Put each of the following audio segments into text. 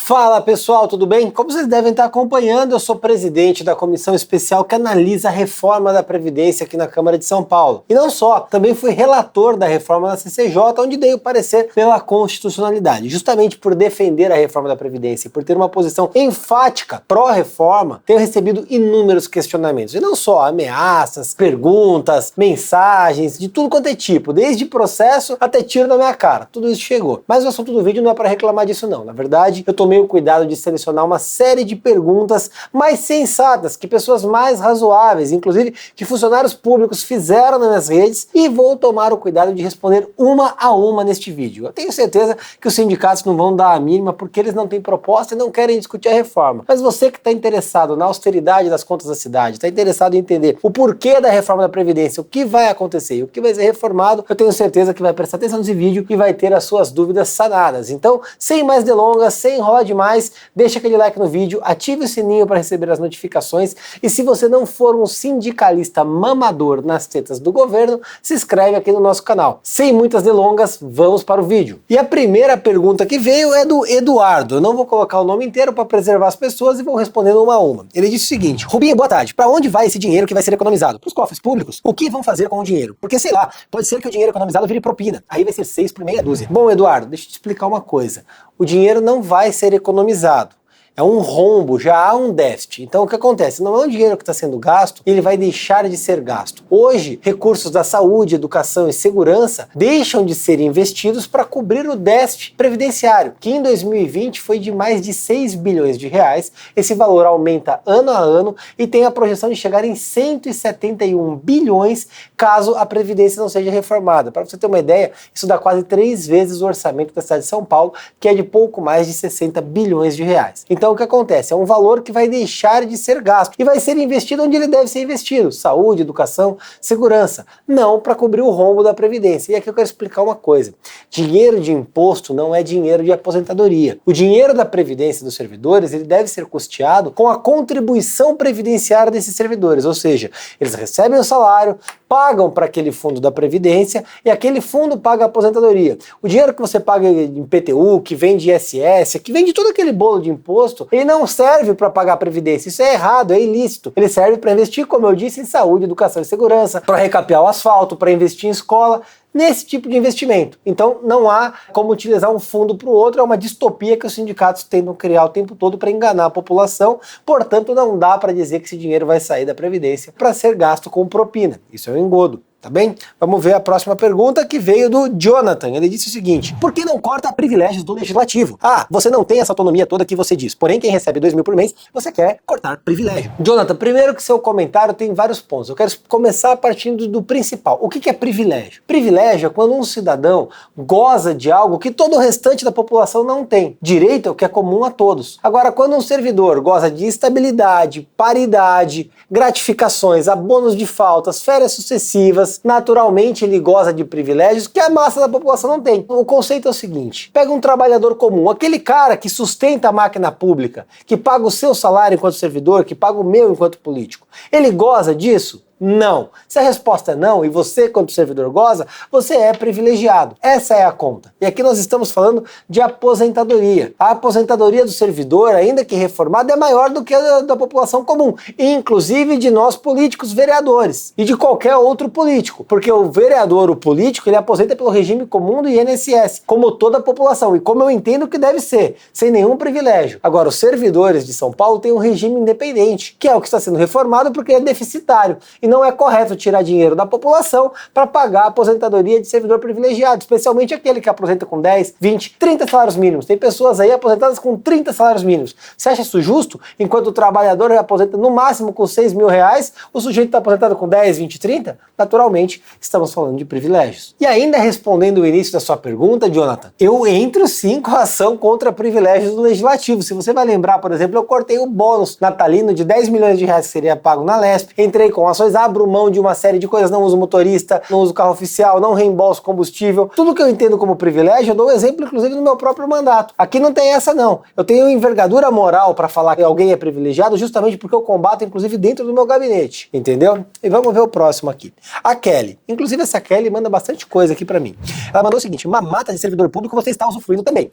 Fala pessoal, tudo bem? Como vocês devem estar acompanhando, eu sou presidente da comissão especial que analisa a reforma da Previdência aqui na Câmara de São Paulo. E não só, também fui relator da reforma da CCJ, onde dei o parecer pela constitucionalidade. Justamente por defender a reforma da Previdência e por ter uma posição enfática pró-reforma, tenho recebido inúmeros questionamentos. E não só ameaças, perguntas, mensagens, de tudo quanto é tipo, desde processo até tiro na minha cara. Tudo isso chegou. Mas o assunto do vídeo não é para reclamar disso não. Na verdade, eu tomei o cuidado de selecionar uma série de perguntas mais sensatas, que pessoas mais razoáveis, inclusive que funcionários públicos fizeram nas minhas redes, e vou tomar o cuidado de responder uma a uma neste vídeo. Eu tenho certeza que os sindicatos não vão dar a mínima porque eles não têm proposta e não querem discutir a reforma. Mas você que está interessado na austeridade das contas da cidade, está interessado em entender o porquê da reforma da Previdência, o que vai acontecer e o que vai ser reformado, eu tenho certeza que vai prestar atenção nesse vídeo e vai ter as suas dúvidas sanadas. Então, sem mais delongas, sem enrolar demais, deixa aquele like no vídeo, ative o sininho para receber as notificações e se você não for um sindicalista mamador nas tetas do governo, se inscreve aqui no nosso canal. Sem muitas delongas, vamos para o vídeo. E a primeira pergunta que veio é do Eduardo. Eu não vou colocar o nome inteiro para preservar as pessoas e vou respondendo uma a uma. Ele disse o seguinte: Rubinho, boa tarde. Para onde vai esse dinheiro que vai ser economizado? Para os cofres públicos? O que vão fazer com o dinheiro? Porque, sei lá, pode ser que o dinheiro economizado vire propina. Aí vai ser 6 por meia dúzia. Bom, Eduardo, deixa eu te explicar uma coisa. O dinheiro não vai ser economizado. É um rombo, já há um déficit. Então o que acontece? Não é um dinheiro que está sendo gasto, ele vai deixar de ser gasto. Hoje, recursos da saúde, educação e segurança deixam de ser investidos para cobrir o déficit previdenciário, que em 2020 foi de mais de 6 bilhões de reais. Esse valor aumenta ano a ano e tem a projeção de chegar em 171 bilhões caso a Previdência não seja reformada. Para você ter uma ideia, isso dá quase 3 vezes o orçamento da cidade de São Paulo, que é de pouco mais de 60 bilhões de reais. Então o que acontece? É um valor que vai deixar de ser gasto e vai ser investido onde ele deve ser investido: saúde, educação, segurança, não para cobrir o rombo da Previdência. E aqui eu quero explicar uma coisa: dinheiro de imposto não é dinheiro de aposentadoria. O dinheiro da Previdência dos servidores, ele deve ser custeado com a contribuição previdenciária desses servidores, ou seja, eles recebem o salário, pagam para aquele fundo da Previdência e aquele fundo paga a aposentadoria. O dinheiro que você paga em IPTU, que vem de ISS, que vem de todo aquele bolo de imposto, ele não serve para pagar a Previdência. Isso é errado, é ilícito. Ele serve para investir, como eu disse, em saúde, educação e segurança, para recapear o asfalto, para investir em escola, nesse tipo de investimento. Então não há como utilizar um fundo para o outro, é uma distopia que os sindicatos tentam criar o tempo todo para enganar a população, portanto não dá para dizer que esse dinheiro vai sair da Previdência para ser gasto com propina. Isso é um engodo. Tá bem? Vamos ver a próxima pergunta, que veio do Jonathan. Ele disse o seguinte: por que não corta privilégios do Legislativo? Ah, você não tem essa autonomia toda que você diz, porém quem recebe 2 mil por mês, você quer cortar privilégio. Jonathan, primeiro que seu comentário tem vários pontos. Eu quero começar partindo do principal. O que é privilégio? Privilégio é quando um cidadão goza de algo que todo o restante da população não tem. Direito é o que é comum a todos. Agora, quando um servidor goza de estabilidade, paridade, gratificações, abonos de faltas, férias sucessivas, naturalmente ele goza de privilégios que a massa da população não tem. O conceito é o seguinte: pega um trabalhador comum, aquele cara que sustenta a máquina pública, que paga o seu salário enquanto servidor, que paga o meu enquanto político. Ele goza disso? Não. Se a resposta é não, e você, quanto servidor, goza, você é privilegiado. Essa é a conta. E aqui nós estamos falando de aposentadoria. A aposentadoria do servidor, ainda que reformada, é maior do que a da população comum, inclusive de nós políticos, vereadores, e de qualquer outro político, porque o vereador, o político, ele aposenta pelo regime comum do INSS, como toda a população, e como eu entendo que deve ser, sem nenhum privilégio. Agora, os servidores de São Paulo têm um regime independente, que é o que está sendo reformado porque é deficitário. E não é correto tirar dinheiro da população para pagar a aposentadoria de servidor privilegiado, especialmente aquele que aposenta com 10, 20, 30 salários mínimos. Tem pessoas aí aposentadas com 30 salários mínimos. Você acha isso justo? Enquanto o trabalhador aposenta no máximo com 6 mil reais, o sujeito está aposentado com 10, 20, 30? Naturalmente, estamos falando de privilégios. E ainda respondendo o início da sua pergunta, Jonathan, eu entro sim com a ação contra privilégios do Legislativo. Se você vai lembrar, por exemplo, eu cortei o bônus natalino de 10 milhões de reais que seria pago na Lesp, entrei com ações, abro mão de uma série de coisas, não uso motorista, não uso carro oficial, não reembolso combustível, tudo que eu entendo como privilégio, eu dou um exemplo inclusive no meu próprio mandato. Aqui não tem essa não. Eu tenho envergadura moral para falar que alguém é privilegiado justamente porque eu combato inclusive dentro do meu gabinete, entendeu? E vamos ver o próximo aqui. A Kelly. Inclusive essa Kelly manda bastante coisa aqui para mim. Ela mandou o seguinte: mamata de servidor público você está usufruindo também.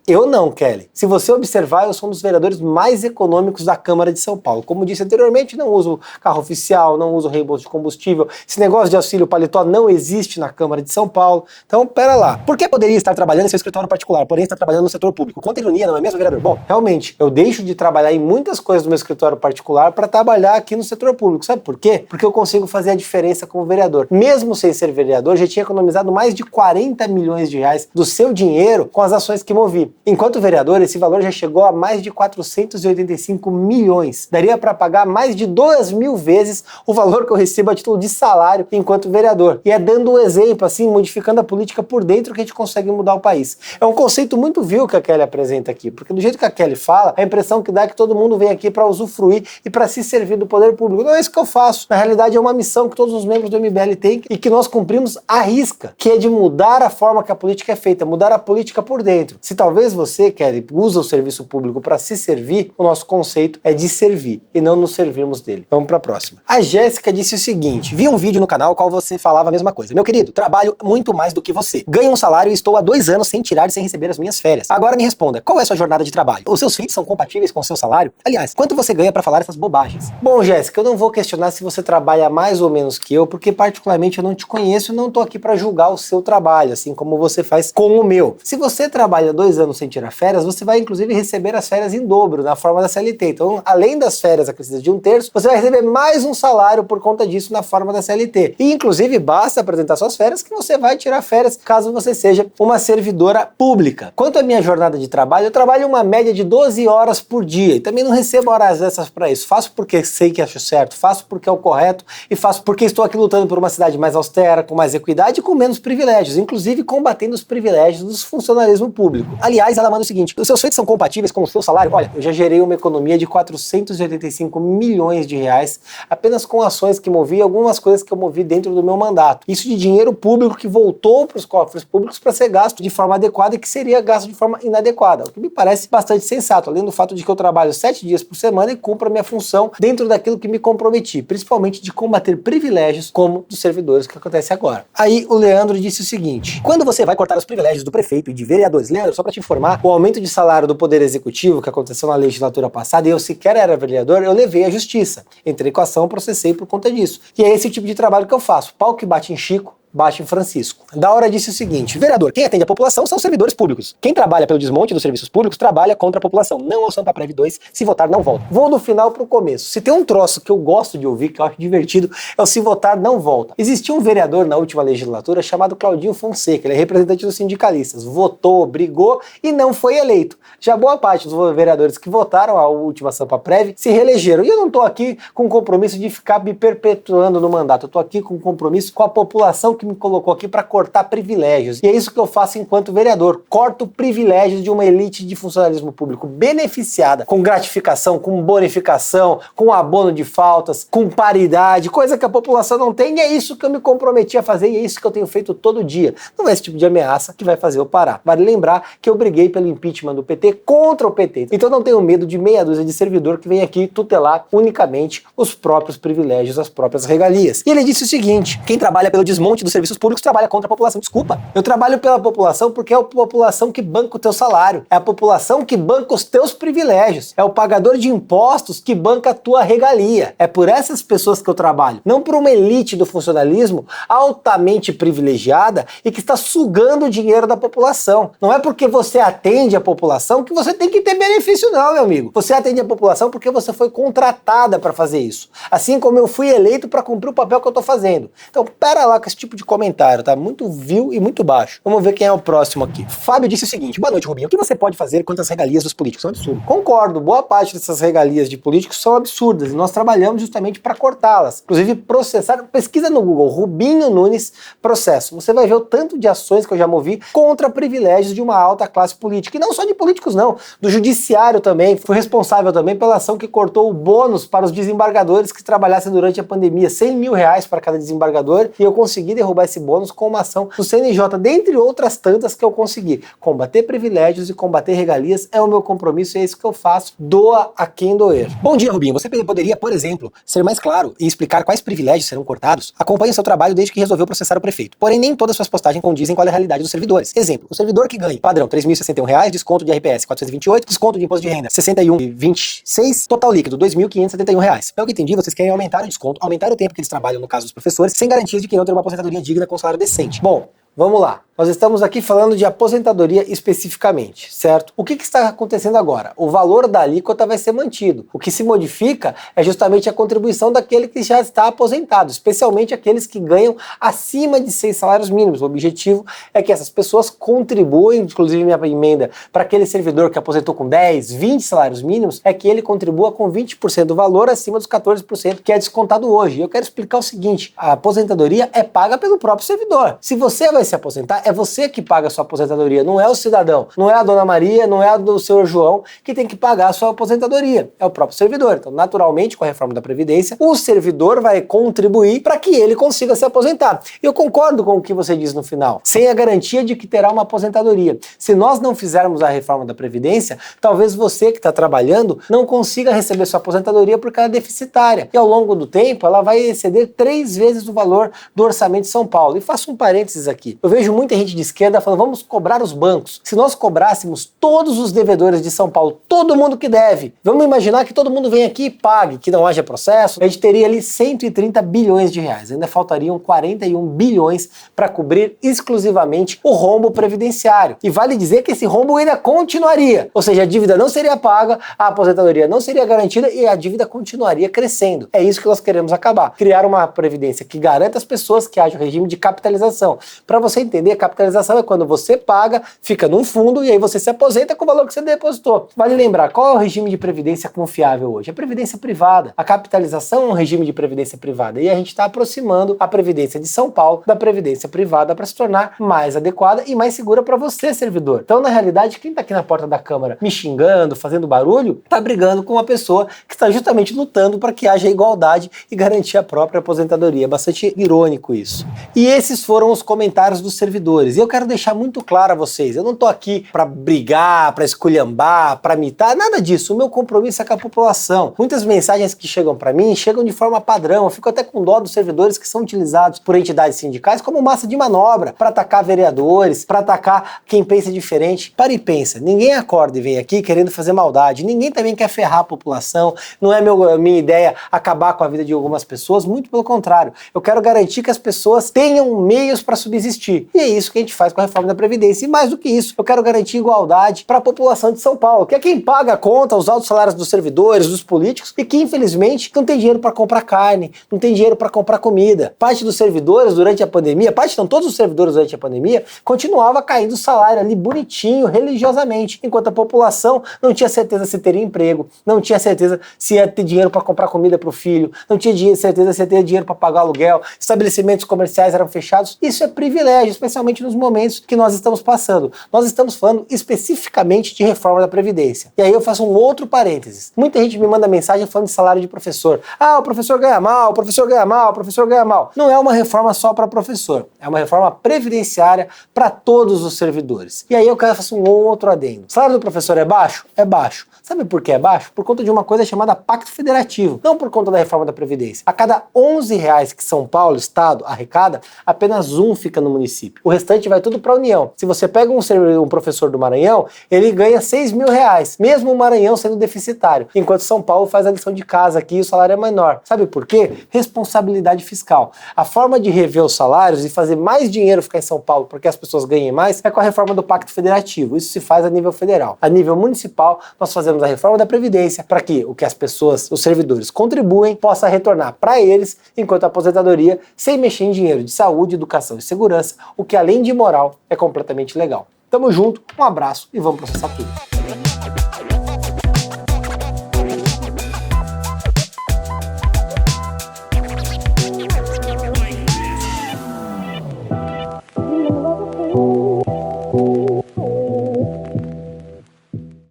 Eu não, Kelly. Se você observar, eu sou um dos vereadores mais econômicos da Câmara de São Paulo. Como disse anteriormente, não uso carro oficial, não uso reembolso de combustível. Esse negócio de auxílio paletó não existe na Câmara de São Paulo. Então, pera lá. Por que poderia estar trabalhando em seu escritório particular, porém estar trabalhando no setor público? Quanta ironia, não é mesmo, vereador? Bom, realmente, eu deixo de trabalhar em muitas coisas do meu escritório particular para trabalhar aqui no setor público. Sabe por quê? Porque eu consigo fazer a diferença como vereador. Mesmo sem ser vereador, já tinha economizado mais de 40 milhões de reais do seu dinheiro com as ações que movi. Enquanto vereador, esse valor já chegou a mais de 485 milhões. Daria para pagar mais de 2.000 vezes o valor que eu recebo a título de salário enquanto vereador. E é dando um exemplo, assim, modificando a política por dentro que a gente consegue mudar o país. É um conceito muito vil que a Kelly apresenta aqui, porque do jeito que a Kelly fala, a impressão que dá é que todo mundo vem aqui para usufruir e para se servir do poder público. Não é isso que eu faço. Na realidade, é uma missão que todos os membros do MBL têm e que nós cumprimos à risca, que é de mudar a forma que a política é feita, mudar a política por dentro. Se talvez você, Kelly, usa o serviço público para se servir, o nosso conceito é de servir e não nos servirmos dele. Vamos para a próxima. A Jéssica disse o seguinte: vi um vídeo no canal qual você falava a mesma coisa. Meu querido, trabalho muito mais do que você. Ganho um salário e estou há 2 anos sem tirar e sem receber as minhas férias. Agora me responda, qual é a sua jornada de trabalho? Os seus feitos são compatíveis com o seu salário? Aliás, quanto você ganha para falar essas bobagens? Bom, Jéssica, eu não vou questionar se você trabalha mais ou menos que eu, porque particularmente eu não te conheço e não tô aqui para julgar o seu trabalho, assim como você faz com o meu. Se você trabalha 2 anos sem tirar férias, você vai inclusive receber as férias em dobro, na forma da CLT. Então, além das férias acrescidas de 1/3, você vai receber mais um salário por conta disso na forma da CLT. E inclusive basta apresentar suas férias que você vai tirar férias caso você seja uma servidora pública. Quanto à minha jornada de trabalho, eu trabalho uma média de 12 horas por dia e também não recebo horas dessas para isso. Faço porque sei que acho certo, faço porque é o correto e faço porque estou aqui lutando por uma cidade mais austera, com mais equidade e com menos privilégios, inclusive combatendo os privilégios do funcionalismo público. Aliás, ela manda o seguinte: os seus feitos são compatíveis com o seu salário? Olha, eu já gerei uma economia de 485 milhões de reais apenas com ações que movi e algumas coisas que eu movi dentro do meu mandato. Isso de dinheiro público que voltou para os cofres públicos para ser gasto de forma adequada e que seria gasto de forma inadequada, o que me parece bastante sensato, além do fato de que eu trabalho 7 dias por semana e cumpro a minha função dentro daquilo que me comprometi, principalmente de combater privilégios como dos servidores, que acontece agora. Aí o Leandro disse o seguinte: quando você vai cortar os privilégios do prefeito e de vereadores? Leandro, só para te informar, o aumento de salário do Poder Executivo que aconteceu na legislatura passada, e eu sequer era vereador, eu levei à justiça. Entrei com ação, processei por conta disso. E é esse tipo de trabalho que eu faço. Pau que bate em Chico, bate em Francisco. Da hora disse o seguinte: vereador, quem atende a população são os servidores públicos. Quem trabalha pelo desmonte dos serviços públicos trabalha contra a população. Não ao Sampa Prev 2, se votar não volta. Vou do final pro começo. Se tem um troço que eu gosto de ouvir, que eu acho divertido, é o se votar não volta. Existia um vereador na última legislatura chamado Claudinho Fonseca, ele é representante dos sindicalistas. Votou, brigou e não foi eleito. Já boa parte dos vereadores que votaram a última Sampa Prev se reelegeram. E eu não tô aqui com o compromisso de ficar me perpetuando no mandato. Eu tô aqui com o compromisso com a população que me colocou aqui para cortar privilégios. E é isso que eu faço enquanto vereador. Corto privilégios de uma elite de funcionalismo público beneficiada, com gratificação, com bonificação, com abono de faltas, com paridade, coisa que a população não tem, e é isso que eu me comprometi a fazer, e é isso que eu tenho feito todo dia. Não é esse tipo de ameaça que vai fazer eu parar. Vale lembrar que eu briguei pelo impeachment do PT contra o PT. Então não tenho medo de meia dúzia de servidor que vem aqui tutelar unicamente os próprios privilégios, as próprias regalias. E ele disse o seguinte: quem trabalha pelo desmonte dos serviços públicos trabalha contra a população. Desculpa, eu trabalho pela população porque é a população que banca o teu salário, é a população que banca os teus privilégios, é o pagador de impostos que banca a tua regalia. É por essas pessoas que eu trabalho, não por uma elite do funcionalismo altamente privilegiada e que está sugando o dinheiro da população. Não é porque você atende a população que você tem que ter benefício não, meu amigo. Você atende a população porque você foi contratada para fazer isso. Assim como eu fui eleito para cumprir o papel que eu tô fazendo. Então, pera lá com esse tipo de comentário, tá? Muito vil e muito baixo. Vamos ver quem é o próximo aqui. Fábio disse o seguinte: boa noite, Rubinho. O que você pode fazer quanto às regalias dos políticos? É um absurdo. Concordo, boa parte dessas regalias de políticos são absurdas e nós trabalhamos justamente para cortá-las. Inclusive, processar. Pesquisa no Google, Rubinho Nunes processo. Você vai ver o tanto de ações que eu já movi contra privilégios de uma alta classe política. E não só de políticos, não. Do judiciário também. Fui responsável também pela ação que cortou o bônus para os desembargadores que trabalhassem durante a pandemia. 100 mil reais para cada desembargador, e eu consegui derrubar derrubar esse bônus com uma ação do CNJ, dentre outras tantas que eu consegui. Combater privilégios e combater regalias é o meu compromisso e é isso que eu faço. Doa a quem doer. Bom dia, Rubinho. Você poderia, por exemplo, ser mais claro e explicar quais privilégios serão cortados? Acompanhe seu trabalho desde que resolveu processar o prefeito. Porém, nem todas suas postagens condizem com a realidade dos servidores. Exemplo, o servidor que ganha padrão R$ 3.061, desconto de RPS 428, desconto de imposto de renda 61,26, total líquido R$ 2.571. Pelo que entendi, vocês querem aumentar o desconto, aumentar o tempo que eles trabalham, no caso dos professores, sem garantias de que irão ter uma aposentadoria digna com salário decente. Bom, vamos lá. Nós estamos aqui falando de aposentadoria especificamente, certo? O que está acontecendo agora? O valor da alíquota vai ser mantido. O que se modifica é justamente a contribuição daquele que já está aposentado, especialmente aqueles que ganham acima de 6 salários mínimos. O objetivo é que essas pessoas contribuem, inclusive minha emenda para aquele servidor que aposentou com 10, 20 salários mínimos, é que ele contribua com 20% do valor acima dos 14% que é descontado hoje. E eu quero explicar o seguinte, a aposentadoria é paga pelo próprio servidor. Se você vai se aposentar, é você que paga a sua aposentadoria, não é o cidadão, não é a dona Maria, não é a do senhor João que tem que pagar a sua aposentadoria, é o próprio servidor. Então, naturalmente, com a reforma da Previdência, o servidor vai contribuir para que ele consiga se aposentar. Eu concordo com o que você diz no final, sem a garantia de que terá uma aposentadoria. Se nós não fizermos a reforma da Previdência, talvez você que está trabalhando não consiga receber sua aposentadoria porque ela é deficitária. E ao longo do tempo, ela vai exceder 3 vezes o valor do orçamento de São Paulo. E faço um parênteses aqui. Eu vejo muita gente de esquerda falando, vamos cobrar os bancos. Se nós cobrássemos todos os devedores de São Paulo, todo mundo que deve, vamos imaginar que todo mundo vem aqui e pague, que não haja processo, a gente teria ali 130 bilhões de reais. Ainda faltariam 41 bilhões para cobrir exclusivamente o rombo previdenciário. E vale dizer que esse rombo ainda continuaria. Ou seja, a dívida não seria paga, a aposentadoria não seria garantida e a dívida continuaria crescendo. É isso que nós queremos acabar. Criar uma previdência que garanta às pessoas que haja um regime de capitalização. Para você entender, capitalização é quando você paga, fica num fundo e aí você se aposenta com o valor que você depositou. Vale lembrar, qual é o regime de previdência confiável hoje? A previdência privada. A capitalização é um regime de previdência privada e a gente está aproximando a previdência de São Paulo da previdência privada para se tornar mais adequada e mais segura para você, servidor. Então, na realidade, quem está aqui na porta da Câmara me xingando, fazendo barulho, está brigando com uma pessoa que está justamente lutando para que haja igualdade e garantir a própria aposentadoria. É bastante irônico isso. E esses foram os comentários dos servidores. E eu quero deixar muito claro a vocês, eu não tô aqui para brigar, para esculhambar, para mitar, nada disso. O meu compromisso é com a população. Muitas mensagens que chegam para mim chegam de forma padrão. Eu fico até com dó dos servidores que são utilizados por entidades sindicais como massa de manobra para atacar vereadores, para atacar quem pensa diferente. Para e pensa, ninguém acorda e vem aqui querendo fazer maldade, ninguém também quer ferrar a população, não é minha ideia acabar com a vida de algumas pessoas, muito pelo contrário. Eu quero garantir que as pessoas tenham meios para subsistir. E é isso que a gente faz com a reforma da Previdência. E mais do que isso, eu quero garantir igualdade para a população de São Paulo, que é quem paga a conta, os altos salários dos servidores, dos políticos, e que infelizmente não tem dinheiro para comprar carne, não tem dinheiro para comprar comida. Parte dos servidores durante a pandemia, todos os servidores durante a pandemia, continuava caindo o salário ali bonitinho, religiosamente, enquanto a população não tinha certeza se teria emprego, não tinha certeza se ia ter dinheiro para comprar comida para o filho, não tinha certeza se ia ter dinheiro para pagar aluguel, estabelecimentos comerciais eram fechados. Isso é privilégio, especialmente nos momentos que nós estamos passando. Nós estamos falando especificamente de reforma da Previdência. E aí eu faço um outro parênteses. Muita gente me manda mensagem falando de salário de professor. Ah, o professor ganha mal, o professor ganha mal, o professor ganha mal. Não é uma reforma só para professor, é uma reforma previdenciária para todos os servidores. E aí eu faço um outro adendo. O salário do professor é baixo? É baixo. Sabe por que é baixo? Por conta de uma coisa chamada Pacto Federativo, não por conta da reforma da Previdência. A cada R$11 que São Paulo, Estado, arrecada, apenas um fica no município. O restante vai tudo para a União. Se você pega um professor do Maranhão, ele ganha R$6.000, mesmo o Maranhão sendo deficitário, enquanto São Paulo faz a lição de casa aqui e o salário é menor. Sabe por quê? Responsabilidade fiscal. A forma de rever os salários e fazer mais dinheiro ficar em São Paulo para que as pessoas ganhem mais é com a reforma do Pacto Federativo. Isso se faz a nível federal. A nível municipal, nós fazemos a reforma da Previdência para que o que as pessoas, os servidores contribuem, possa retornar para eles, enquanto a aposentadoria, sem mexer em dinheiro de saúde, educação e segurança, o que além de moral é completamente legal. Tamo junto, um abraço e vamos processar tudo.